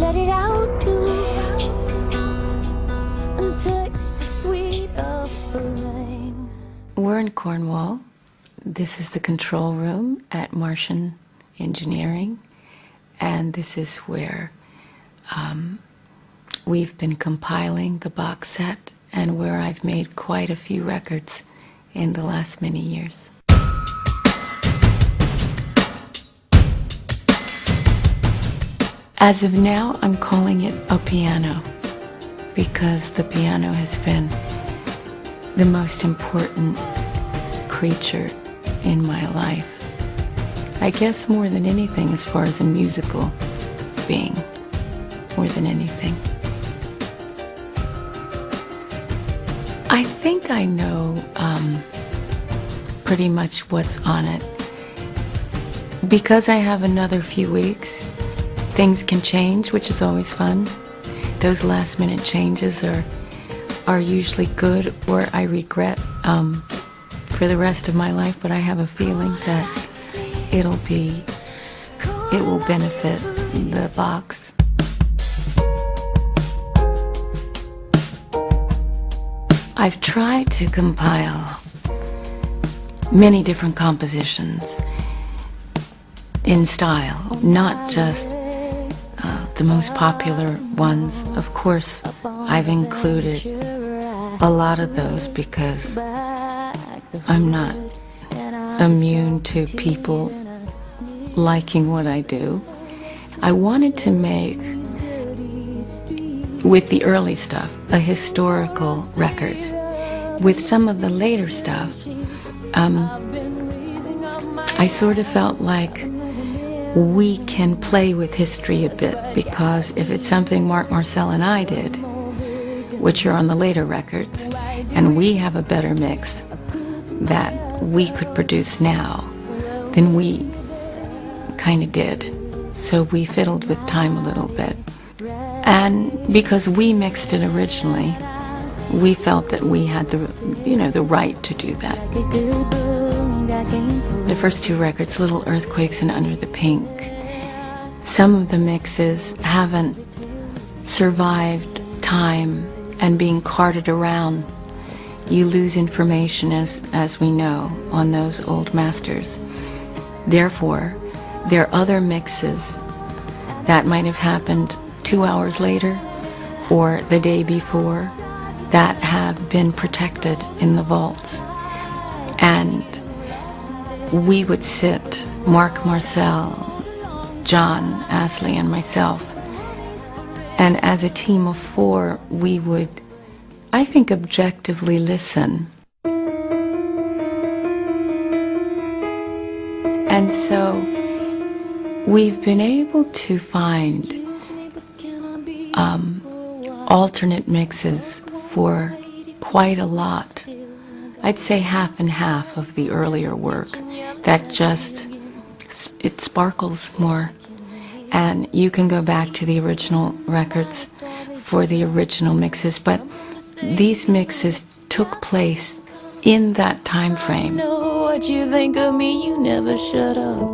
let it out too, and taste the sweet of spring. We're in Cornwall. This is the control room at Martian Engineering, and this is where we've been compiling the box set and where I've made quite a few records in the last many years. As of now, I'm calling it a piano because the piano has been the most important creature in my life. I guess more than anything, as far as a musical being, more than anything. I think I know pretty much what's on it. Because I have another few weeks, things can change, which is always fun. Those last minute changes are usually good, or I regret for the rest of my life, but I have a feeling that it will benefit the box. I've tried to compile many different compositions in style, not just the most popular ones. Of course, I've included a lot of those because I'm not immune to people liking what I do. I wanted to make, with the early stuff, a historical record. With some of the later stuff, I sort of felt like we can play with history a bit, because if it's something Mark Marcel and I did, which are on the later records, and we have a better mix that we could produce now, then we kind of did. So we fiddled with time a little bit. And because we mixed it originally, we felt that we had the right to do that. The first two records, Little Earthquakes and Under the Pink, some of the mixes haven't survived time and being carted around. You lose information, as we know, on those old masters. Therefore, there are other mixes that might have happened 2 hours later or the day before that have been protected in the vaults. And we would sit, Mark Marcel, John Astley, and myself, and as a team of 4, we would, I think, objectively listen. And so we've been able to find alternate mixes for quite a lot. I'd say half and half of the earlier work that just, it sparkles more. And you can go back to the original records for the original mixes, but these mixes took place in that time frame. I know what you think of me, you never shut up.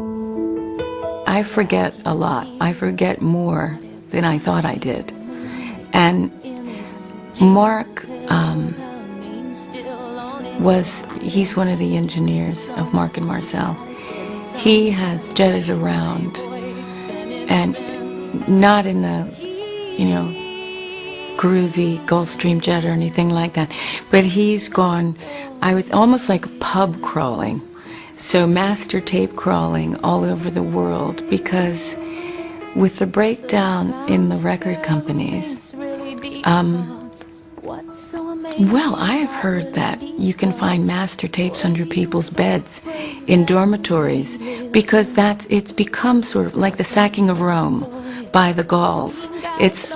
I forget a lot. I forget more than I thought I did. And Mark he's one of the engineers of Mark and Marcel. He has jetted around, and not in a, groovy Gulfstream jet or anything like that, but he's gone, I was almost like pub crawling, so master tape crawling all over the world, because with the breakdown in the record companies, well, I have heard that you can find master tapes under people's beds in dormitories, because it's become sort of like the sacking of Rome by the Gauls. It's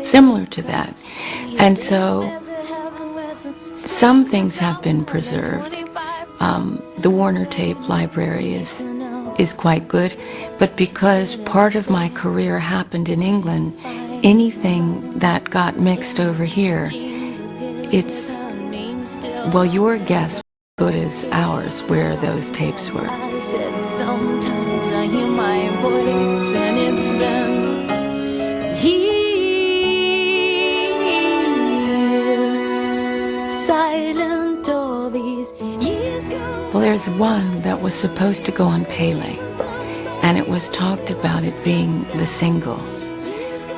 similar to that. And so some things have been preserved. The Warner tape library is quite good, but because part of my career happened in England, anything that got mixed over here, it's, well, your guess good as ours where those tapes were. Sometimes I hear my voice and it's been was one that was supposed to go on Pele, and it was talked about it being the single.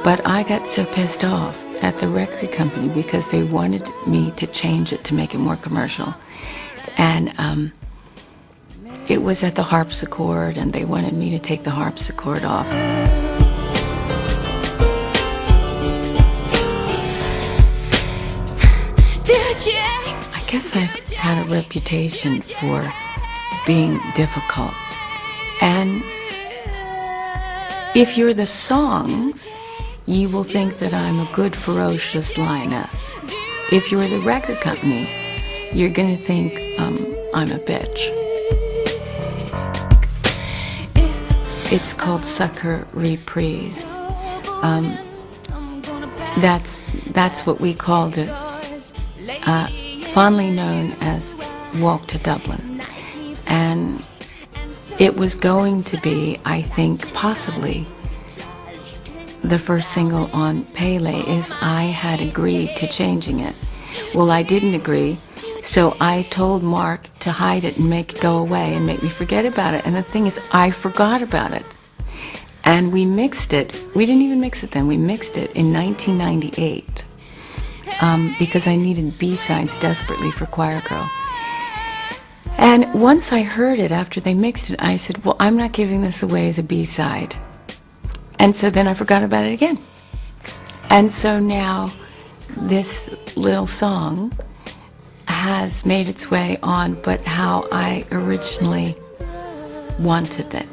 But I got so pissed off at the record company because they wanted me to change it to make it more commercial. And it was at the harpsichord, and they wanted me to take the harpsichord off. I guess I've had a reputation for being difficult. And if you're the songs, you will think that I'm a good, ferocious lioness. If you're the record company, you're going to think I'm a bitch. It's called Sucker Reprise. That's what we called it, fondly known as Walk to Dublin. And it was going to be, I think, possibly the first single on Pele if I had agreed to changing it. Well, I didn't agree, so I told Mark to hide it and make it go away and make me forget about it. And the thing is, I forgot about it. And we mixed it. We didn't even mix it then. We mixed it in 1998 because I needed B-sides desperately for Choir Girl. And once I heard it after they mixed it, I said, well, I'm not giving this away as a B-side. And so then I forgot about it again. And so now this little song has made its way on, but how I originally wanted it.